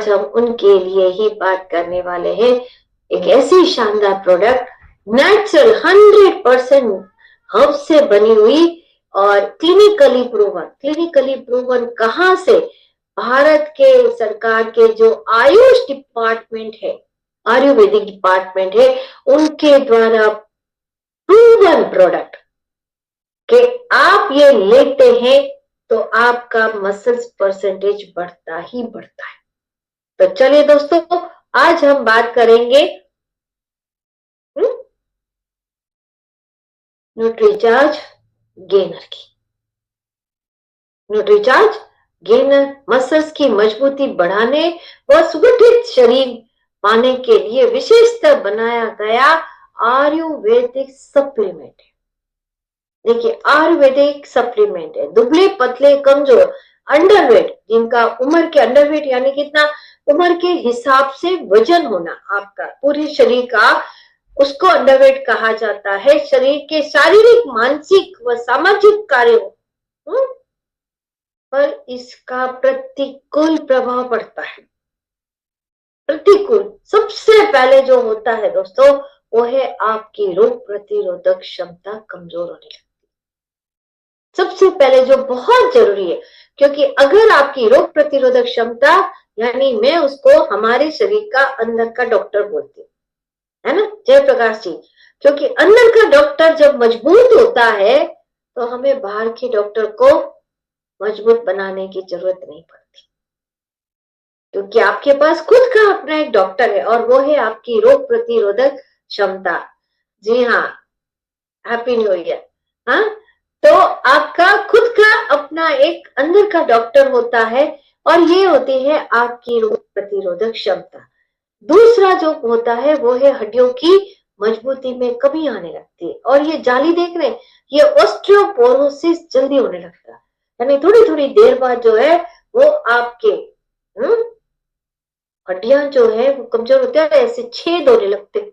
आज हम उनके लिए ही बात करने वाले हैं। एक ऐसी शानदार प्रोडक्ट, नेचुरल 100% हर्ब से बनी हुई और क्लिनिकली प्रूवन कहाँ से? भारत के सरकार के जो आयुष डिपार्टमेंट है, आयुर्वेदिक डिपार्टमेंट है, उनके द्वारा प्रूवन प्रोडक्ट कि आप ये लेते हैं तो आपका मसल्स परसेंटेज बढ़ता ही बढ़ता है। तो चलिए दोस्तों, आज हम बात करेंगे न्यूट्रीचार्ज गेनर की। न्यूट्रीचार्ज गेनर मसल्स की मजबूती बढ़ाने व सुगठित शरीर पाने के लिए विशेषतः बनाया गया आयुर्वेदिक सप्लीमेंट है। देखिए, आयुर्वेदिक सप्लीमेंट है। दुबले पतले कमजोर अंडरवेट, जिनका उम्र के अंडरवेट यानी कितना, उम्र के हिसाब से वजन होना आपका पूरे शरीर का, उसको अंडरवेट कहा जाता है। शरीर के शारीरिक मानसिक व सामाजिक कार्यों पर इसका प्रतिकूल प्रभाव पड़ता है। प्रतिकूल सबसे पहले जो होता है दोस्तों, वो है आपकी रोग प्रतिरोधक क्षमता कमजोर होने लगती है। सबसे पहले जो बहुत जरूरी है, क्योंकि अगर आपकी रोग प्रतिरोधक क्षमता, यानी मैं उसको हमारे शरीर का अंदर का डॉक्टर बोलती हूँ, है ना जयप्रकाश जी, क्योंकि अंदर का डॉक्टर जब मजबूत होता है तो हमें बाहर के डॉक्टर को मजबूत बनाने की जरूरत नहीं पड़ती, क्योंकि आपके पास खुद का अपना एक डॉक्टर है और वो है आपकी रोग प्रतिरोधक क्षमता। जी हाँ, हैप्पी न्यू ईयर। हाँ, तो आपका खुद का अपना एक अंदर का डॉक्टर होता है और ये होती है आपकी रोग प्रतिरोधक क्षमता। दूसरा जो होता है वो है हड्डियों की मजबूती में कमी आने लगती है, और ये जाली देख रहे हैं, ये ऑस्टियोपोरोसिस जल्दी होने लगता है, यानी थोड़ी थोड़ी देर बाद जो है वो आपके हड्डियां जो है वो कमजोर होते हैं, ऐसे छेद होने लगते,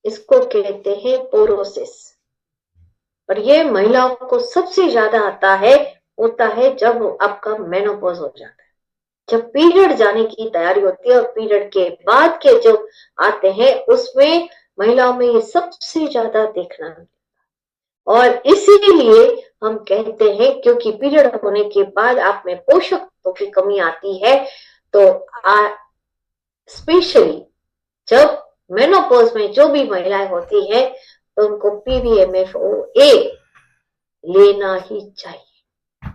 इसको कहते हैं पोरोसिस। और ये महिलाओं को सबसे ज्यादा होता है जब आपका मेनोपॉज हो जाता है, जब पीरियड जाने की तैयारी होती है, और पीरियड के बाद के जो आते हैं उसमें महिलाओं में ये सबसे ज्यादा देखना है। और इसीलिए हम कहते हैं, क्योंकि पीरियड होने के बाद आप में पोषक तत्वों की कमी आती है, तो स्पेशली जब मेनोपॉज में जो भी महिलाएं होती है तो उनको PVMFOA लेना ही चाहिए,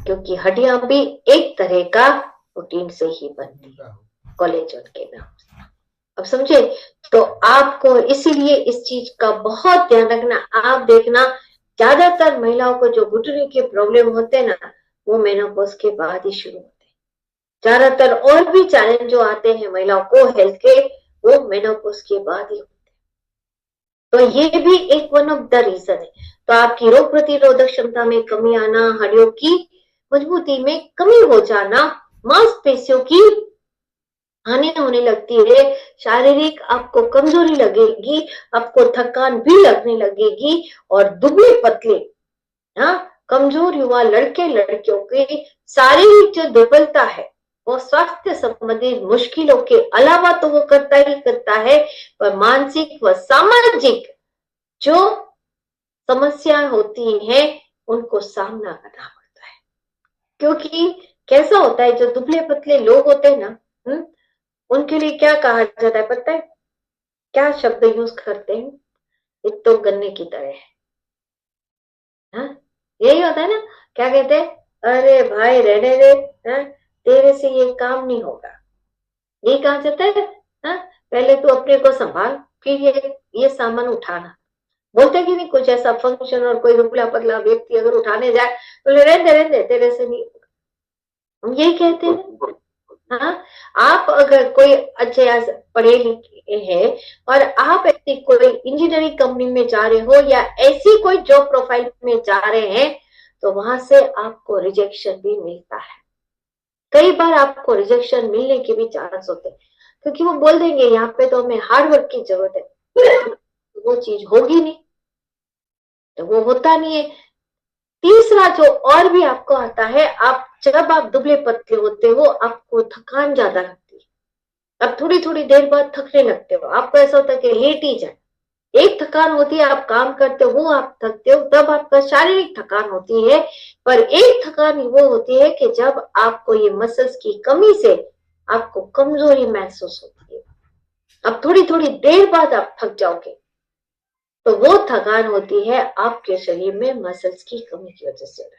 क्योंकि हड्डियां भी एक तरह का प्रोटीन से ही बनती है, कोलेजन के नाम से। अब समझे? तो आपको इसीलिए इस चीज का बहुत ध्यान रखना। आप देखना, ज्यादातर महिलाओं को जो घुटने के प्रॉब्लम होते हैं ना, वो मेनोपॉज के बाद ही शुरू होते हैं। ज्यादातर और भी चैलेंज जो आते हैं महिलाओं को हेल्थ के, वो मेनोपॉज के बाद ही होते हैं। तो ये भी एक वन ऑफ द रीजन है। तो आपकी रोग प्रतिरोधक क्षमता में कमी आना, हड्डियों की मजबूती में कमी हो जाना, मांसपेशियों की हानि होने लगती है, शारीरिक आपको कमजोरी लगेगी, आपको थकान भी लगने लगेगी, और दुबले पतले कमजोर युवा लड़के लड़कियों की शारीरिक जो दुर्बलता है वो स्वास्थ्य संबंधित मुश्किलों के अलावा तो वो करता ही करता है, पर मानसिक व सामाजिक जो समस्याएं होती हैं उनको सामना करना पड़ता है। क्योंकि कैसा होता है, जो दुबले पतले लोग होते हैं ना, उनके लिए क्या कहा जाता है पता है? क्या शब्द यूज करते हैं? एक तो गन्ने की तरह है, यही होता है ना। क्या कहते हैं? अरे भाई रहने दे, तेरे से ये काम नहीं होगा, यही कहा जाता है। पहले तू अपने को संभाल, फिर ये सामान उठाना। बोलते कि नहीं, कुछ ऐसा फंक्शन और कोई दुबला पतला व्यक्ति अगर उठाने जाए तो रहने दे तेरे से नहीं, हम यही कहते हैं। आप अगर कोई अच्छे पढ़े लिखे हैं और आप ऐसी कोई इंजीनियरिंग कंपनी में जा रहे हो या ऐसी कोई जॉब प्रोफाइल में जा रहे हैं, तो वहां से आपको रिजेक्शन भी मिलता है। कई बार आपको रिजेक्शन मिलने के भी चांस होते हैं, क्योंकि वो बोल देंगे यहाँ पे तो हमें हार्ड वर्क की जरूरत है, वो चीज होगी नहीं, तो वो होता नहीं है। तीसरा जो और भी आपको आता है, आप जब आप दुबले पतले होते हो आपको थकान ज्यादा लगती है, अब थोड़ी थोड़ी देर बाद थकने लगते हो, आपको ऐसा होता है कि लेट ही जाए। एक थकान होती है आप काम करते हो आप थकते हो, तब आपका शारीरिक थकान होती है। पर एक थकान वो होती है कि जब आपको ये मसल्स की कमी से आपको कमजोरी महसूस होती है, अब थोड़ी थोड़ी देर बाद आप थक जाओगे, तो वो थकान होती है आपके शरीर में मसल्स की कमी की वजह से।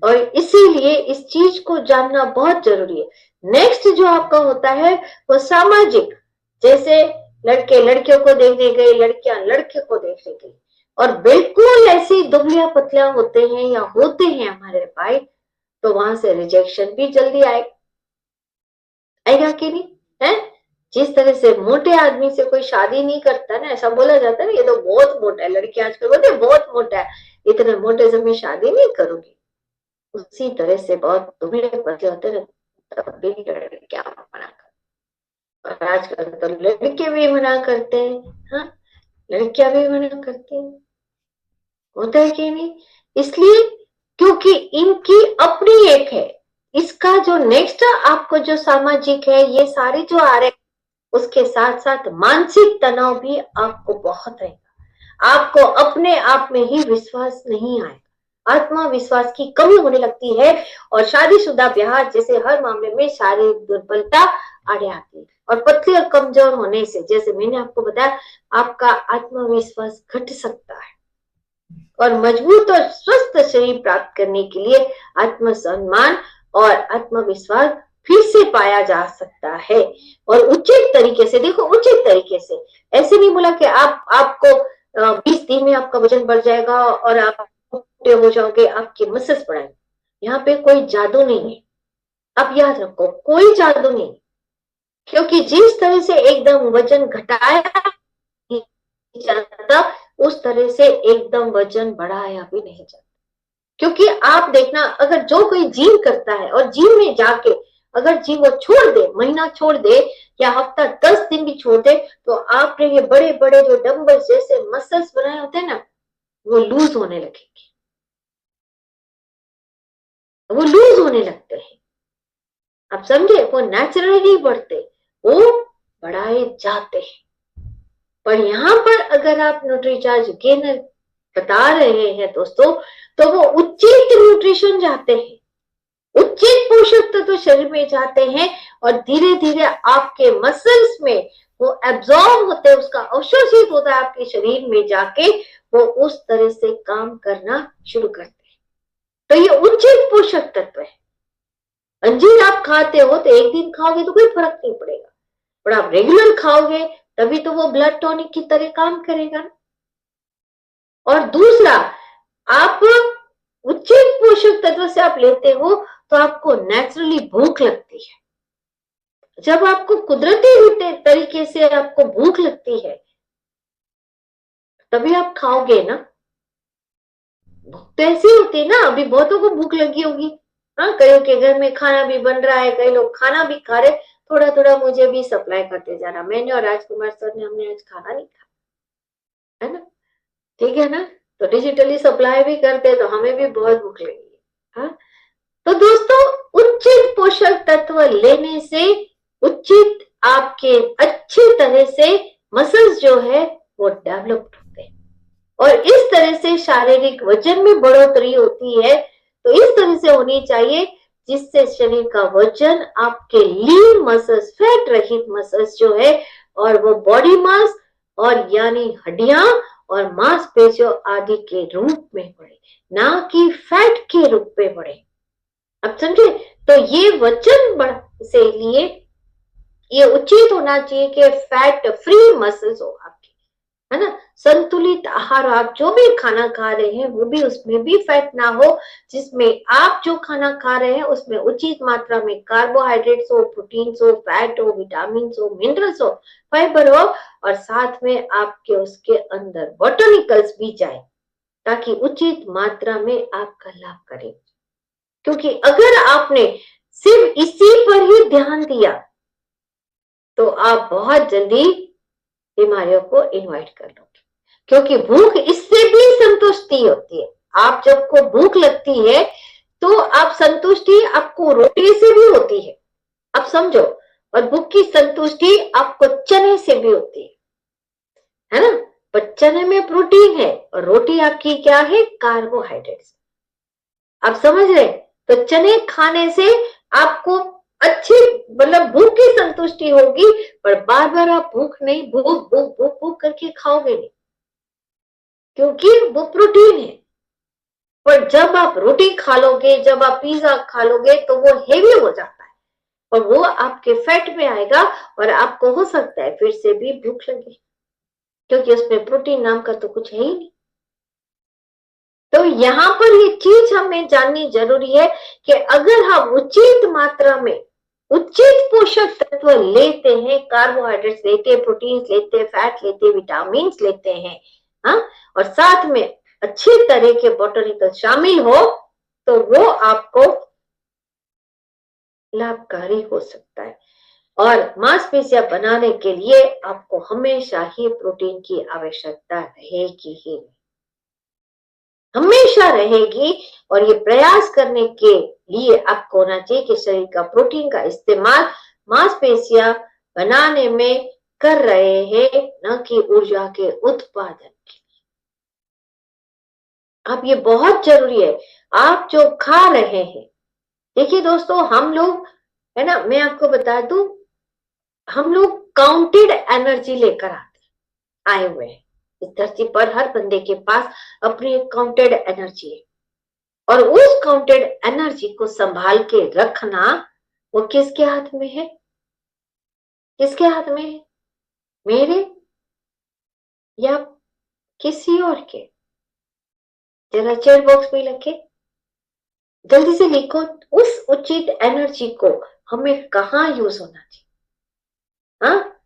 और इसीलिए इस चीज को जानना बहुत जरूरी है। नेक्स्ट जो आपका होता है वो सामाजिक, जैसे लड़के लड़कियों को देखने गए, लड़कियां लड़के को देखने गई, और बिल्कुल ऐसे दुबलिया पतला होते हैं या होते हैं हमारे भाई, तो वहां से रिजेक्शन भी जल्दी आएगा कि नहीं है। जिस तरह से मोटे आदमी से कोई शादी नहीं करता ना, ऐसा बोला जाता है ना, ये तो बहुत मोटा है, लड़की आजकल बोलते हैं बहुत मोटा है, इतने मोटे से मैं शादी नहीं करूंगी। उसी तरह से बहुत दुबले पतले होते हैं, तब भी लड़कियां मना कर, और आजकल तो लड़के भी मना करते हैं, हाँ लड़कियां भी मना करती हैं, होता है कि नहीं। इसलिए क्योंकि इनकी अपनी एक है। इसका जो नेक्स्ट आपको जो सामाजिक है, ये सारे जो आ रहे, उसके साथ साथ मानसिक तनाव भी आपको बहुत रहेगा, आपको अपने आप में ही विश्वास नहीं आएगा, आत्मविश्वास की कमी होने लगती है, और शादीशुदा ब्याह जैसे हर मामले में शारीरिक दुर्बलता आड़े आती है। और पतले और कमजोर होने से, जैसे मैंने आपको बताया, आपका आत्मविश्वास घट सकता है, और मजबूत और स्वस्थ शरीर प्राप्त करने के लिए आत्मसम्मान और आत्मविश्वास फिर से पाया जा सकता है। और उचित तरीके से देखो, उचित तरीके से, ऐसे नहीं बोला कि आपको 20 दिन में आपका वजन बढ़ जाएगा और आप मोटे हो जाओगे, आपकी मसल्स बढ़ाएंगे। यहाँ पे कोई जादू नहीं है, आप याद रखो, कोई जादू नहीं, क्योंकि जिस तरह से एकदम वजन घटाया जाता, उस तरह से एकदम वजन बढ़ाया भी नहीं जाता। क्योंकि आप देखना, अगर जो कोई जिम करता है और जिम में जाके अगर जिम वो छोड़ दे, महीना छोड़ दे या हफ्ता 10 दिन भी छोड़ दे, तो आपने ये बड़े बड़े जो डंबल्स जैसे मसल्स बनाए होते हैं ना, वो लूज होने लगेंगे, वो लूज होने लगते हैं। आप समझे, वो नेचुरली नहीं बढ़ते, वो बढ़ाए जाते हैं। पर यहाँ पर अगर आप न्यूट्रीचार्ज गेनर बता रहे हैं दोस्तों, तो वो उचित न्यूट्रिशन जाते हैं, उचित पोषक तत्व शरीर में जाते हैं, और धीरे धीरे आपके मसल्स में वो एब्जॉर्ब होते हैं, उसका अवशोषित होता है आपके शरीर में जाके, वो उस तरह से काम करना शुरू करते हैं। तो ये उचित पोषक तत्व है। अंजीर आप खाते हो तो एक दिन खाओगे तो कोई फर्क नहीं पड़ेगा, पर आप रेगुलर खाओगे तभी तो वो ब्लड टॉनिक की तरह काम करेगा। और दूसरा, आप उचित पोषक तत्व से आप लेते हो तो आपको नेचुरली भूख लगती है। जब आपको कुदरती तरीके से आपको भूख लगती है, तभी आप खाओगे ना। भूख तो ऐसी होती है ना, अभी बहुतों को भूख लगी होगी, हाँ कईयों के घर में खाना भी बन रहा है, कई लोग खाना भी खा रहे, थोड़ा थोड़ा मुझे भी सप्लाई करते जाना। मैंने और राजकुमार सर ने, हमने आज खाना नहीं खाया, है ना, ठीक है ना, तो डिजिटली सप्लाई भी करते तो हमें भी बहुत भूख लगी है। हाँ? तो दोस्तों, उचित पोषक तत्व लेने से उचित आपके अच्छी तरह से मसल्स जो है वो डेवलप्ड होते हैं, और इस तरह से शारीरिक वजन में बढ़ोतरी होती है। तो इस तरह से होनी चाहिए जिससे शरीर का वजन आपके लीन मसल्स, फैट रहित मसल्स जो है, और वो बॉडी मास और यानी हड्डियां और मांसपेशियों आदि के रूप में बढ़े, ना कि फैट के रूप में बढ़े। अब समझे, तो ये वजन बढ़ से लिए ये उचित होना चाहिए कि फैट फ्री मसल्स हो आपकी, है ना, संतुलित आहार, आप जो भी खाना खा रहे हैं वो भी, उसमें भी फैट ना हो, जिसमें आप जो खाना खा रहे हैं उसमें उचित मात्रा में कार्बोहाइड्रेट्स हो, प्रोटीन्स हो, फैट हो, विटामिन हो, मिनरल्स हो, फाइबर हो, और साथ में आपके उसके अंदर बोटैनिकल्स भी जाए, ताकि उचित मात्रा में आपका लाभ करे। क्योंकि अगर आपने सिर्फ इसी पर ही ध्यान दिया तो आप बहुत जल्दी बीमारियों को इनवाइट कर लोगे, क्योंकि भूख इससे भी संतुष्टि होती है। आप जब को भूख लगती है तो आप संतुष्टि आपको रोटी से भी होती है, आप समझो, और भूख की संतुष्टि आपको चने से भी होती है ना। पर चने में प्रोटीन है और रोटी आपकी क्या है, कार्बोहाइड्रेट। आप समझ रहे, तो चने खाने से आपको अच्छी मतलब भूख की संतुष्टि होगी, पर बार बार आप भूख नहीं, भूख भूख भूख भूख करके खाओगे नहीं, क्योंकि वो प्रोटीन है। पर जब आप रोटी खा लोगे, जब आप पिज्जा खा लोगे, तो वो हेवी हो जाता है और वो आपके फैट में आएगा और आपको हो सकता है फिर से भी भूख लगे, क्योंकि उसमें प्रोटीन नाम का तो कुछ है ही नहीं। तो यहाँ पर ये चीज हमें जाननी जरूरी है कि अगर हम उचित मात्रा में उचित पोषक तत्व लेते हैं, कार्बोहाइड्रेट्स लेते हैं, प्रोटीन लेते हैं, फैट लेते हैं, विटामिन लेते हैं, हाँ, और साथ में अच्छी तरह के बोटैनिकल शामिल हो, तो वो आपको लाभकारी हो सकता है। और मांसपेशियां बनाने के लिए आपको हमेशा ही प्रोटीन की आवश्यकता रहेगी ही, हमेशा रहेगी। और ये प्रयास करने के लिए आपको होना चाहिए कि शरीर का प्रोटीन का इस्तेमाल मांसपेशियां बनाने में कर रहे हैं, न कि ऊर्जा के उत्पादन के लिए। अब ये बहुत जरूरी है, आप जो खा रहे हैं, देखिए दोस्तों, हम लोग है ना, मैं आपको बता दूं, हम लोग काउंटेड एनर्जी लेकर आए हुए हैं इस धरती पर। हर बंदे के पास अपनी काउंटेड एनर्जी है, और उस काउंटेड एनर्जी को संभाल के रखना वो किसके हाथ में है, किसके हाथ में है, मेरे या किसी और के? जरा चैट बॉक्स में लिखे, जल्दी से लिखो, उस उचित एनर्जी को हमें कहाँ यूज होना चाहिए। हाँ,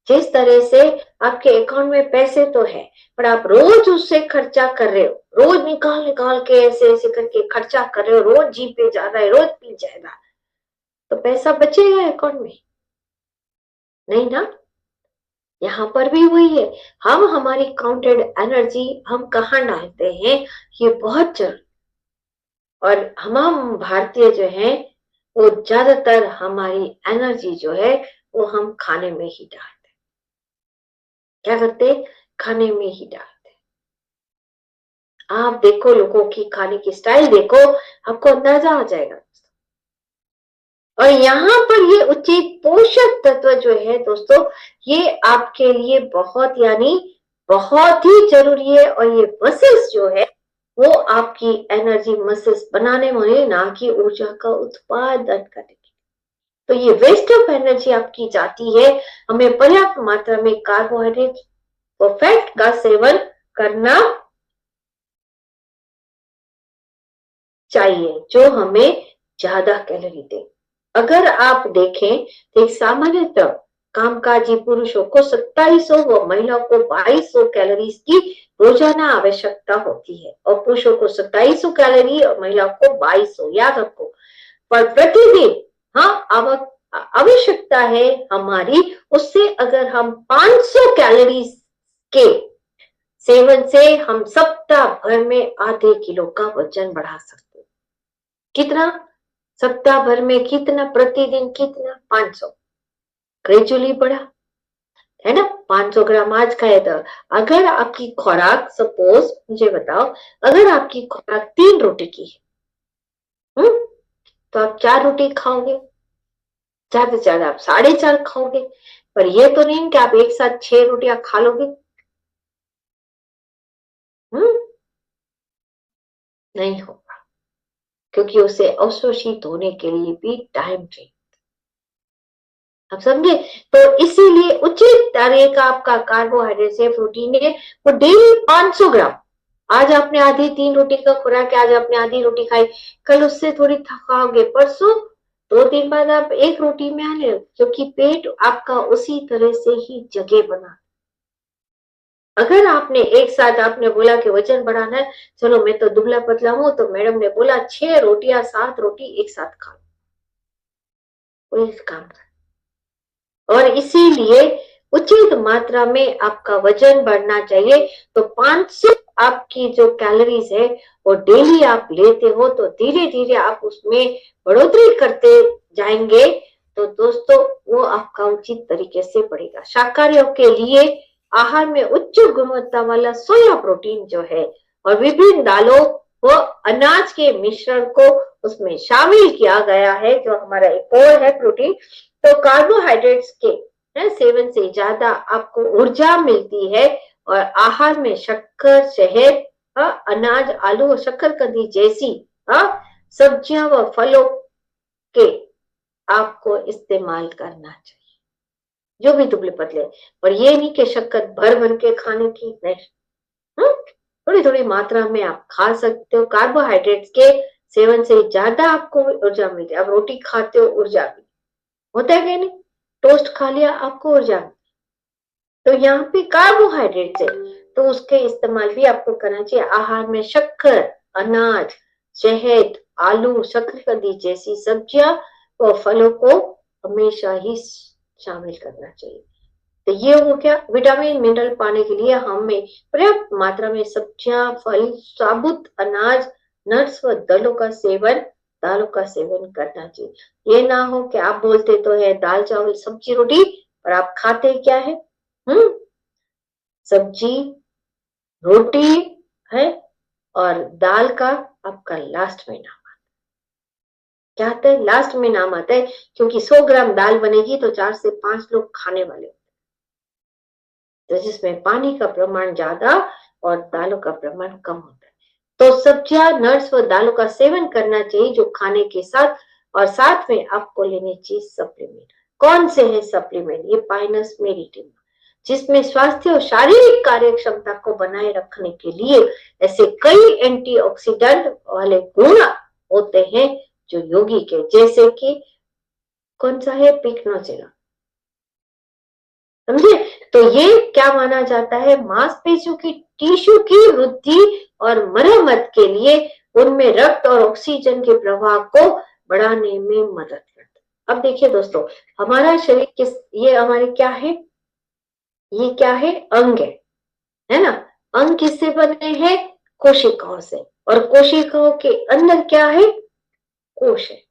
जिस तरह से आपके अकाउंट में पैसे तो है, पर आप रोज उससे खर्चा कर रहे हो, रोज निकाल निकाल के ऐसे ऐसे करके खर्चा कर रहे हो, रोज जी पे जा रहा है, रोज पी जाएगा, तो पैसा बचेगा अकाउंट में? नहीं ना। यहाँ पर भी वही है, हम हमारी काउंटेड एनर्जी हम कहाँ डालते हैं, ये बहुत जरूरी। और हम भारतीय जो है वो ज्यादातर हमारी एनर्जी जो है वो हम खाने में ही डालते हैं। क्या करते, खाने में ही डालते हैं। आप देखो लोगों की खाने की स्टाइल देखो, आपको अंदाजा आ जाएगा। और यहाँ पर ये उचित पोषक तत्व जो है दोस्तों, ये आपके लिए बहुत यानी बहुत ही जरूरी है। और ये मसल्स जो है वो आपकी एनर्जी मसल्स बनाने में, ना कि ऊर्जा का उत्पादन करने। तो ये वेस्ट ऑफ एनर्जी आपकी जाती है। हमें पर्याप्त मात्रा में कार्बोहाइड्रेट और फैट का सेवन करना चाहिए, जो हमें ज्यादा कैलोरी दे। अगर आप देखें तो सामान्यतः कामकाजी पुरुषों को 2700 व महिलाओं को 2200 कैलोरीज की रोजाना आवश्यकता होती है, और पुरुषों को 2700 कैलोरी और महिलाओं को 2200, याद रखो। पर प्रतिदिन हाँ आवश्यकता है हमारी, उससे अगर हम 500 कैलोरीज के सेवन से हम सप्ताह भर में आधे किलो का वजन बढ़ा सकते हैं। कितना? सप्ताह भर में कितना, प्रतिदिन कितना? 500 ग्रेजुअली बढ़ा, है ना। 500 ग्राम आज खाए तो अगर आपकी खुराक, सपोज मुझे बताओ, अगर आपकी खुराक 3 रोटी की है, तो आप 4 रोटी खाओगे, ज्यादा से ज्यादा आप 4.5 खाओगे। पर ये तो नहीं कि आप एक साथ 6 रोटियां खा लोगे। नहीं होगा, क्योंकि उसे अवशोषित होने के लिए भी टाइम चाहिए। आप समझे? तो इसीलिए उचित तरह का आपका कार्बोहाइड्रेट है, प्रोटीन है, वो डेली 500 ग्राम। आज आपने आधी 3 रोटी का खुराक, आज आपने आधी रोटी खाई, कल उससे थोड़ी खाओगे, परसों 2 दिन बाद आप 1 रोटी में आने, क्योंकि पेट आपका उसी तरह से ही जगह बना। अगर आपने एक साथ आपने बोला कि वजन बढ़ाना है, चलो मैं तो दुबला पतला हूं, तो मैडम ने बोला 6 रोटियां 7 रोटी एक साथ खा, कोई काम नहीं। और इसीलिए उचित मात्रा में आपका वजन बढ़ना चाहिए। तो 500 आपकी जो कैलोरीज है वो डेली आप लेते हो तो धीरे धीरे आप उसमें बढ़ोतरी करते जाएंगे तो दोस्तों वो आपका उचित तरीके से बढ़ेगा। शाकाहारियों के लिए आहार में उच्च गुणवत्ता वाला सोया प्रोटीन जो है और विभिन्न दालों व अनाज के मिश्रण को उसमें शामिल किया गया है, जो हमारा एक और है प्रोटीन। तो कार्बोहाइड्रेट्स के सेवन से ज्यादा आपको ऊर्जा मिलती है और आहार में शक्कर, शहद, अनाज, आलू और शक्करकंदी जैसी सब्जियां व फलों के आपको इस्तेमाल करना चाहिए, जो भी दुबले पतले। और ये नहीं कि शक्कर भर भर के खाने की, नहीं, थोड़ी थोड़ी मात्रा में आप खा सकते हो। कार्बोहाइड्रेट्स के सेवन से ज्यादा आपको ऊर्जा मिलती है। आप रोटी खाते हो, ऊर्जा मिलती होता है कि नहीं, टोस्ट खा लिया आपको ऊर्जा मिलती, तो यहाँ पे कार्बोहाइड्रेट है तो उसके इस्तेमाल भी आपको करना चाहिए। आहार में शक्कर, अनाज, शहद, आलू, शक्करकंदी जैसी सब्जियां और फलों को हमेशा ही शामिल करना चाहिए। तो ये हो गया। विटामिन मिनरल पाने के लिए हमें पर्याप्त मात्रा में सब्जियां, फल, साबुत अनाज, नट्स व दालों का सेवन करना चाहिए। ये ना हो कि आप बोलते तो है दाल चावल सब्जी रोटी, और आप खाते क्या है, सब्जी रोटी है और दाल का आपका लास्ट में नाम आता है। क्या आता है? लास्ट में नाम आता है, क्योंकि 100 ग्राम दाल बनेगी तो 4 से 5 लोग खाने वाले, तो जिसमें पानी का प्रमाण ज्यादा और दालों का प्रमाण कम होता है। तो सब्जियां, नट्स व दालों का सेवन करना चाहिए जो खाने के साथ, और साथ में आपको लेने चाहिए सप्लीमेंट। कौन से है सप्लीमेंट? ये पाइनस मेरिटेमा, जिसमें स्वास्थ्य और शारीरिक कार्य क्षमता को बनाए रखने के लिए ऐसे कई एंटीऑक्सीडेंट वाले गुण होते हैं जो योगी के, जैसे कि कौन सा है? पिकनोजेला, समझे? तो ये क्या माना जाता है? मांसपेशियों की टिश्यू की वृद्धि और मरम्मत के लिए उनमें रक्त और ऑक्सीजन के प्रवाह को बढ़ाने में मदद करता है। अब देखिए दोस्तों, हमारा शरीर किस, ये हमारे क्या है, ये क्या है? अंग है ना। अंग किससे बने हैं? कोशिकाओं से, और कोशिकाओं के अंदर क्या है? कोश है।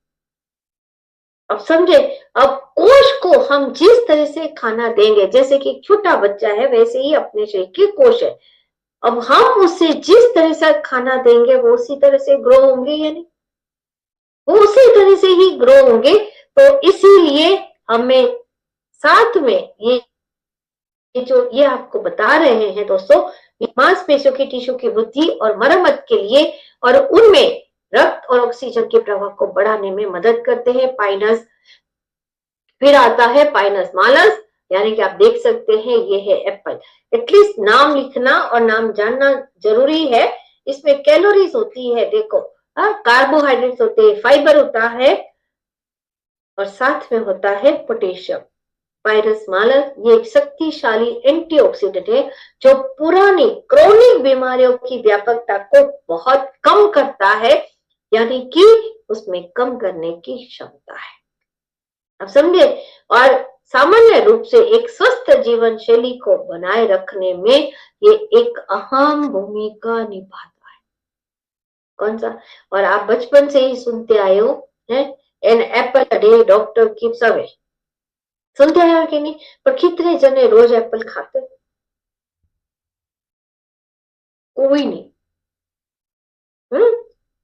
अब समझे? अब कोश को हम जिस तरह से खाना देंगे, जैसे कि छोटा बच्चा है वैसे ही अपने शरीर के कोश है, अब हम उससे जिस तरह से खाना देंगे वो उसी तरह से ग्रो होंगे, यानी वो उसी तरह से ही ग्रो होंगे। तो इसीलिए हमें साथ में ये आपको बता रहे हैं दोस्तों, मांसपेशियों की टिश्यू की वृद्धि और मरम्मत के लिए और उनमें रक्त और ऑक्सीजन के प्रवाह को बढ़ाने में मदद करते हैं पाइनस। फिर आता है पाइनस मालस, यानी कि आप देख सकते हैं ये है एप्पल। एटलीस्ट नाम लिखना और नाम जानना जरूरी है। इसमें कैलोरीज होती है, देखो, कार्बोहाइड्रेट्स होते हैं, फाइबर होता है और साथ में होता है पोटेशियम। पाइरस मालस ये एक शक्तिशाली एंटीऑक्सीडेंट है जो पुरानी क्रोनिक बीमारियों की व्यापकता को बहुत कम करता है, यानी कि उसमें कम करने की क्षमता है। अब समझे? और सामान्य रूप से एक स्वस्थ जीवन शैली को बनाए रखने में ये एक अहम भूमिका निभाता है। कौन सा? और आप बचपन से ही सुनते आए हो, an apple a day doctor keeps away, सुनते आए हो कि नहीं? पर कितने जने रोज एप्पल खाते? कोई नहीं।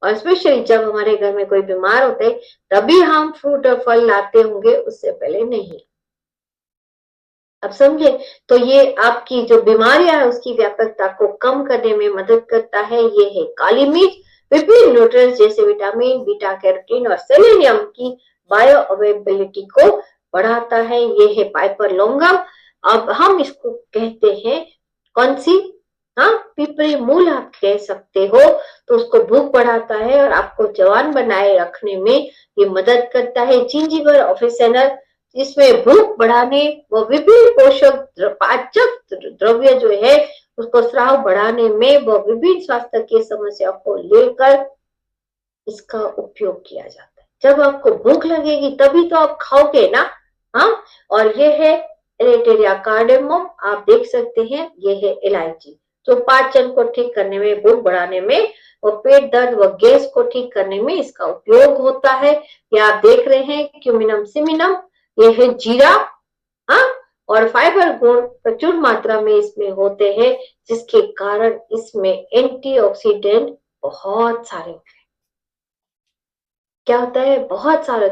और स्पेशली जब हमारे घर में कोई बीमार होते तभी हम फ्रूट और फल लाते होंगे, उससे पहले नहीं। अब समझे? तो ये आपकी जो बीमारियां है उसकी व्यापकता को कम करने में मदद करता है। ये है काली मिर्च, विभिन्न न्यूट्रिएंट्स जैसे विटामिन, बीटा कैरोटीन और सेलेनियम की बायो अवेलेबिलिटी को बढ़ाता है। ये है पाइपर लौंगम, अब हम इसको कहते हैं कौन सी, पिपरी मूल आप कह सकते हो। तो उसको भूख बढ़ाता है और आपको जवान बनाए रखने में ये मदद करता है। जिंजीबर ऑफिसिनल, इसमें भूख बढ़ाने व विभिन्न पोषक पाचक द्रव्य जो है उसको स्राव बढ़ाने में व विभिन्न स्वास्थ्य की समस्याओं को लेकर इसका उपयोग किया जाता है। जब आपको भूख लगेगी तभी तो आप खाओगे ना। और ये है एलेटेरिया कार्डेमम, आप देख सकते हैं, ये है इलायची जो पाचन को ठीक करने में, भूख बढ़ाने में और पेट दर्द व गैस को ठीक करने में इसका उपयोग होता है। ये आप देख रहे हैं क्यूमिनम सिमिनम, ये है जीरा। हाँ, और फाइबर गुण प्रचुर मात्रा में इसमें होते हैं, जिसके कारण इसमें एंटीऑक्सीडेंट बहुत सारे होते हैं। क्या होता है, बहुत सारे।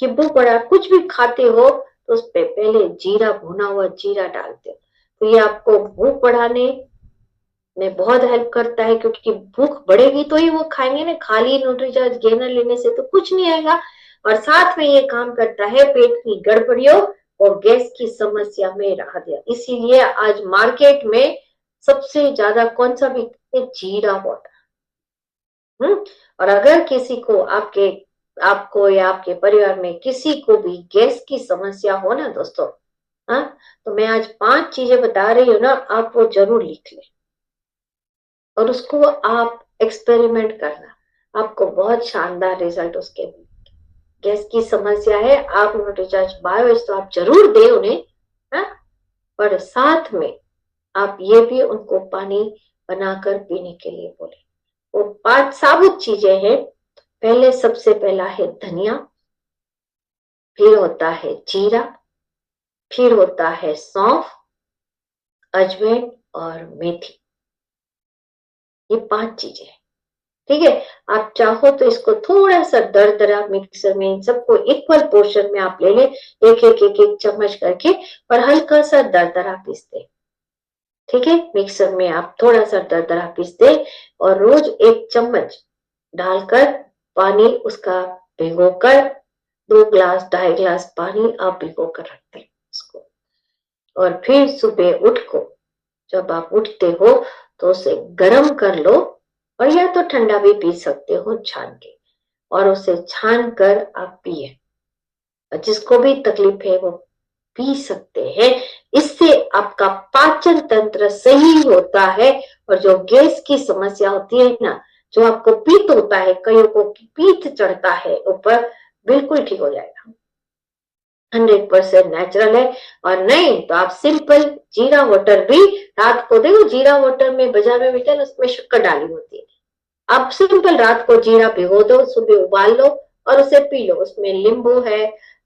ये भूख बढ़ा, कुछ भी खाते हो तो उस पे पहले जीरा, भुना हुआ जीरा डालते हो, तो ये आपको भूख बढ़ाने में बहुत हेल्प करता है, क्योंकि भूख बढ़ेगी तो ही वो खाएंगे ना, खाली न्यूट्रीचार्ज गेनर लेने से तो कुछ नहीं आएगा। और साथ में ये काम करता है पेट की गड़बड़ियों और गैस की समस्या में राहत दिया। इसीलिए आज मार्केट में सबसे ज्यादा कौन सा बिकता है, जीरा वाटर। और अगर किसी को, आपको या आपके परिवार में किसी को भी गैस की समस्या हो ना दोस्तों, हाँ, तो मैं आज 5 चीजें बता रही हूँ ना, आप वो जरूर लिख लें और उसको आप एक्सपेरिमेंट करना, आपको बहुत शानदार रिजल्ट उसके मिलेंगे। गैस की समस्या है, आप न्यूट्रीचार्ज बायोएस तो आप जरूर दें उन्हें, हाँ, पर साथ में आप ये भी उनको पानी बनाकर पीने के लिए बोले। वो 5 साबुत चीजें हैं। पहले, सबसे पहला है धनिया, फिर होता है जीरा, फिर होता है सौंफ, अजवाइन और मेथी। ये 5 चीजें हैं, ठीक है। आप चाहो तो इसको थोड़ा सा दरदरा मिक्सर में इन सबको इक्वल पोर्शन में आप ले लें, एक चम्मच करके, और हल्का सा दरदरा पीस दें, ठीक है। मिक्सर में आप थोड़ा सा दरदरा पीस दें और रोज 1 चम्मच डालकर पानी उसका भिगोकर 2 ग्लास 2.5 ग्लास पानी आप भिगो कर रख दें उसको। और फिर सुबह उठ को, जब आप उठते हो तो उसे गर्म कर लो, और या तो ठंडा भी पी सकते हो छान के, और उसे छान कर आप पिए। जिसको भी तकलीफ है वो पी सकते हैं। इससे आपका पाचन तंत्र सही होता है, और जो गैस की समस्या होती है ना, जो आपको पीत होता है, कईयों को पीत चढ़ता है ऊपर, बिल्कुल ठीक हो जाएगा। 100% नेचुरल है। और नहीं तो आप सिंपल जीरा वाटर भी रात को, देखो जीरा वाटर में बाजार में मिलता है ना, उसमें शक्कर डाली होती है। आप सिंपल रात को जीरा भिगो दो, सुबह उबाल लो और उसे पी लो। उसमें नींबू है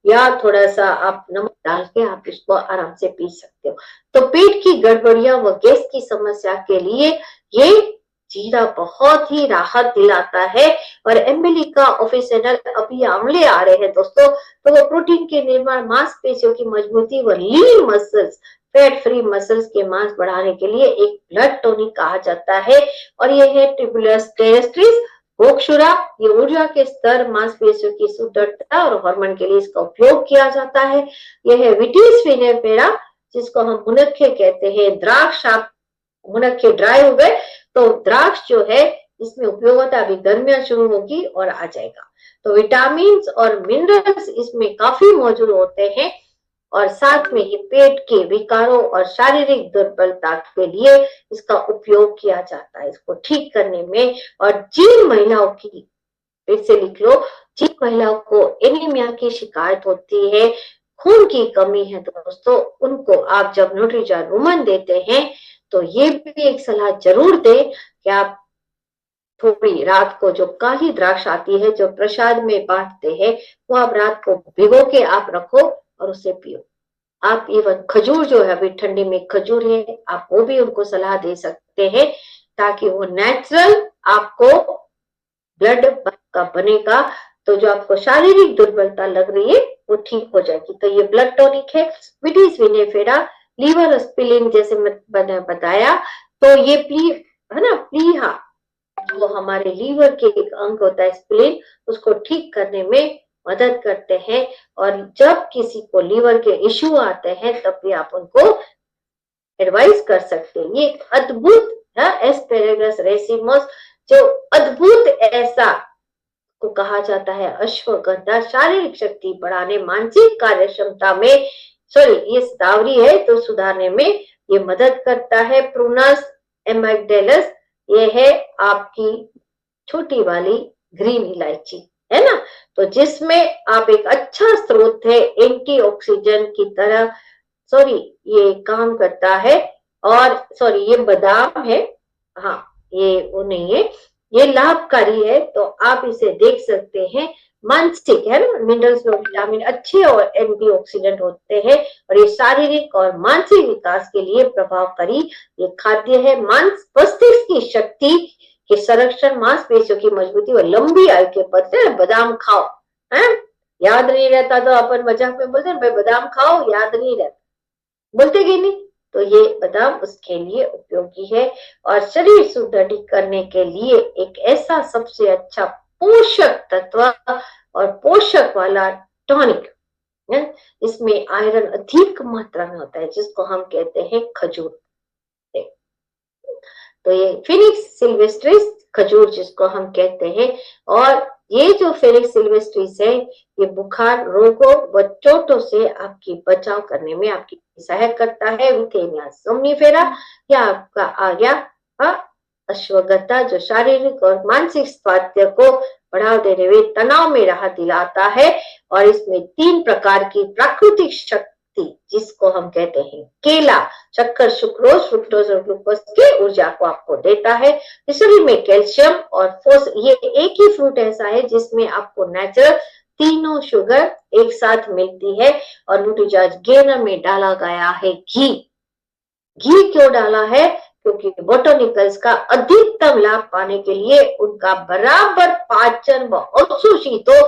या थोड़ा सा आप नमक डाल के आप इसको आराम से पी सकते हो। तो पेट की गड़बड़ियां व गैस की समस्या के लिए ये जीरा बहुत ही राहत दिलाता है। और एम्बिलिका ऑफिसिनल अभी आंवले आ रहे हैं दोस्तों, तो वो प्रोटीन के निर्माण, मांसपेशियों की मजबूती व लीन मसल्स, फैट फ्री मसल्स के मांस बढ़ाने के लिए एक ब्लड टॉनिक कहा जाता है। और ये है ट्रिबुलस टेरेस्ट्रिस भोगशुरा। ये ऊर्जा के स्तर, मांसपेशियों की सुदृढ़ता और हार्मोन के लिए इसका उपयोग किया जाता है। यह है विटिस विनेफेरा, जिसको हम मुनक्के कहते हैं। द्राक्ष, आप मुनक्के ड्राई हो गए तो द्राक्ष जो है इसमें उपयोग होता है। अभी गर्मियां शुरू होगी और आ जाएगा, तो विटामिन और मिनरल्स इसमें काफी मौजूद होते हैं। और साथ में ये पेट के विकारों और शारीरिक दुर्बलता के लिए इसका उपयोग किया जाता है, इसको ठीक करने में। और जिन महिलाओं की, फिर से लिख लो, जिन महिलाओं को एनीमिया की शिकायत होती है, खून की कमी है दोस्तों, उनको आप जब न्यूट्रीचार्ज वुमन देते हैं तो ये भी एक सलाह जरूर दें कि आप थोड़ी रात को, जो काली द्राक्ष आती है जो प्रसाद में बांटते हैं, वो आप रात को भिगो के आप रखो और उसे पियो। आप इवन खजूर जो है, अभी ठंडी में खजूर है, आप वो भी उनको सलाह दे सकते हैं, ताकि वो नेचुरल आपको ब्लड का बनेगा, तो जो आपको शारीरिक दुर्बलता लग रही है वो ठीक हो जाएगी। तो ये ब्लड टॉनिक है, विटिस विनेफेरा। लीवर स्पिलिन जैसे मैंने बताया, तो ये है ना, प्लीहा, वो हमारे लीवर के एक अंग होता है स्प्लीन, उसको ठीक करने में मदद करते हैं। और जब किसी को लीवर के इश्यू आते हैं तब भी आप उनको एडवाइस कर सकते हैं। ये एक अद्भुत है एस्पेरेगस रेसिमोस, जो अद्भुत ऐसा को कहा जाता है अश्वगंधा, शारीरिक शक्ति बढ़ाने, मानसिक कार्य क्षमता में, सॉरी ये शतावरी है तो सुधारने में ये मदद करता है। प्रूनस एमाइगडेलस, ये है आपकी छोटी वाली ग्रीन इलायची, है ना, तो जिसमें आप एक अच्छा स्रोत है एंटीऑक्सीडेंट की तरह, सॉरी ये काम करता है और सॉरी ये बादाम है, हाँ ये वो नहीं है, ये लाभकारी है। तो आप इसे देख सकते हैं, मानसिक है ना, मिनरल्स और विटामिन अच्छे और एंटीऑक्सीडेंट होते हैं और ये शारीरिक और मानसिक विकास के लिए प्रभावकारी ये खाद्य है। मस्तिष्क की शक्ति के संरक्षण, मांसपेशियों की मजबूती और लंबी आयु के पत्र बादाम खाओ, है याद नहीं रहता तो अपन मजाक में बोलते हैं भाई बादाम खाओ, याद नहीं रहता, बोलते कि नहीं, तो ये बादाम उसके लिए उपयोगी है। और शरीर सुदृढ़ करने के लिए एक ऐसा सबसे अच्छा पोषक तत्व और पोषक वाला टॉनिक है, इसमें आयरन अधिक मात्रा में होता है जिसको हम कहते हैं खजूर। तो ये फिनिक्स सिल्वेस्ट्रिस खजूर जिसको हम कहते हैं, और ये जो फिनिक्स सिल्वेस्ट्रिस है ये बुखार, रोगों व चोटों से आपकी बचाव करने में आपकी सहायता करता है। विथेनिया सोमनीफेरा या आपका आ गया अश्वगंधा जो शारीरिक और मानसिक स्वास्थ्य को बढ़ावा देने में तनाव में राहत दिलाता है। और इसमें 3 प्रकार की प्राकृतिक शक्ति जिसको हम कहते हैं केला, शक्कर, सुक्रोज, फ्रुक्टोज और ग्लूकोज की ऊर्जा को आपको देता है। शरीर में कैल्शियम और ये एक ही फ्रूट ऐसा है जिसमें आपको नेचुरल तीनों शुगर एक साथ मिलती है। और न्यूट्रीचार्ज गेनर में डाला गया है घी। घी क्यों डाला है? क्योंकि बोटोनिकल्स का अधिकतम लाभ पाने के लिए उनका बराबर पाचन व अवशोषितों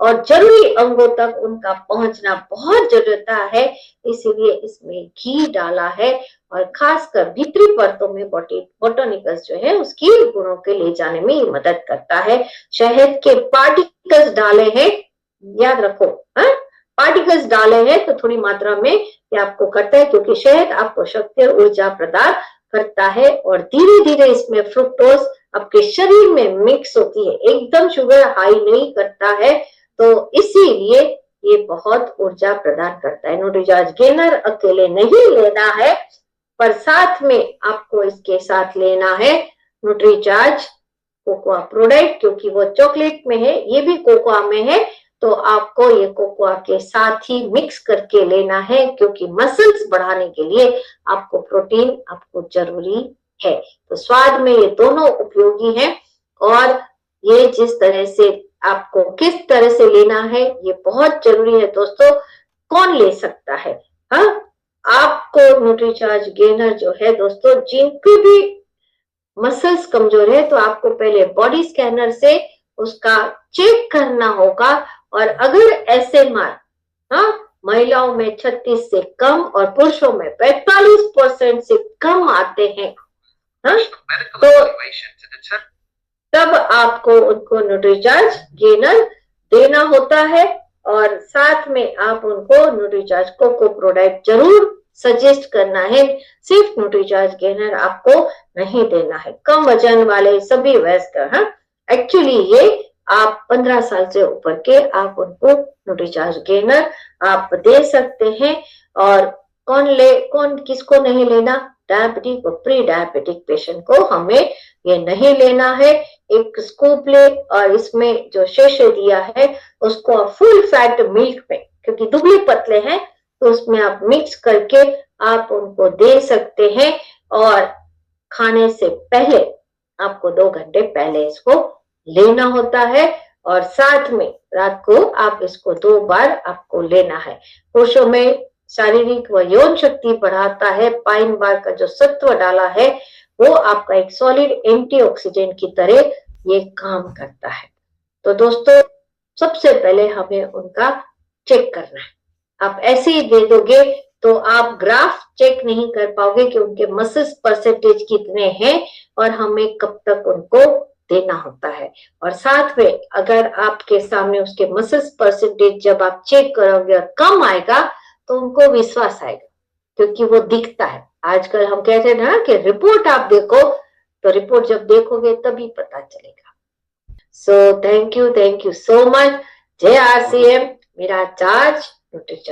और जरूरी अंगों तक उनका पहुंचना बहुत जरूरत है, इसीलिए इसमें घी डाला है। और खासकर भीतरी परतों में बोटोनिकल्स जो है उसकी गुणों के ले जाने में मदद करता है। शहद के पार्टिकल्स डाले हैं, याद रखो, पार्टिकल्स डाले हैं तो थोड़ी मात्रा में ये आपको करता है, क्योंकि शहद आपको शक्ति और ऊर्जा प्रदान करता है। और धीरे धीरे इसमें फ्रुक्टोज आपके शरीर में मिक्स होती है, एकदम शुगर हाई नहीं करता है, तो इसीलिए ये बहुत ऊर्जा प्रदान करता है। न्यूट्रीचार्ज गेनर अकेले नहीं लेना है, पर साथ में आपको इसके साथ लेना है न्यूट्रीचार्ज कोकोआ प्रोडक्ट, क्योंकि वो चॉकलेट में है, ये भी कोकोआ में है, तो आपको ये कोकोआ के साथ ही मिक्स करके लेना है, क्योंकि मसल्स बढ़ाने के लिए आपको प्रोटीन आपको जरूरी है। तो स्वाद में ये दोनों उपयोगी हैं। और ये जिस तरह से आपको किस तरह से लेना है ये बहुत जरूरी है दोस्तों। कौन ले सकता है? हाँ, आपको न्यूट्रीचार्ज गेनर जो है दोस्तों, जिनकी भी मसल्स कमजोर है तो आपको पहले बॉडी स्कैनर से उसका चेक करना होगा। और अगर SMR महिलाओं में 36 से कम और पुरुषों में 45% से कम आते हैं, तो तब आपको उनको न्यूट्रीचार्ज गेनर देना होता है। और साथ में आप उनको न्यूट्रीचार्ज कोको प्रोडक्ट जरूर सजेस्ट करना है, सिर्फ न्यूट्रीचार्ज गेनर आपको नहीं देना है। कम वजन वाले सभी वयस्क, एक्चुअली ये आप 15 साल से ऊपर के आप उनको न्यूट्रीचार्ज गेनर आप दे सकते हैं। और कौन किसको नहीं लेना? डायबिटिक और प्री डायबिटिक पेशेंट को हमें ये नहीं लेना है। एक स्कूप ले और इसमें जो शेषे दिया है उसको फुल फैट मिल्क में, क्योंकि दुबले पतले हैं तो उसमें आप मिक्स करके आप उनको दे सकते हैं। और खाने से पहले आपको 2 घंटे पहले इसको लेना होता है। और साथ में रात को आप इसको 2 बार आपको लेना है। पुरुषों में शारीरिक व यौन शक्ति बढ़ाता है। पाइन बार का जो सत्व डाला है वो आपका एक सॉलिड एंटीऑक्सीडेंट की तरह ये काम करता है। तो दोस्तों सबसे पहले हमें उनका चेक करना है। आप ऐसे ही दे दोगे तो आप ग्राफ चेक नहीं कर पाओगे कि उनके मसल्स परसेंटेज कितने हैं और हमें कब तक उनको देना होता है। और साथ में अगर आपके सामने उसके मसल्स परसेंटेज जब आप चेक करोगे और कम आएगा तो उनको विश्वास आएगा, क्योंकि वो दिखता है। आजकल हम कहते हैं ना कि रिपोर्ट आप देखो, तो रिपोर्ट जब देखोगे तभी पता चलेगा। So thank you so much. जय RCM। मेरा चार्ज न्यूट्रीचार्ज।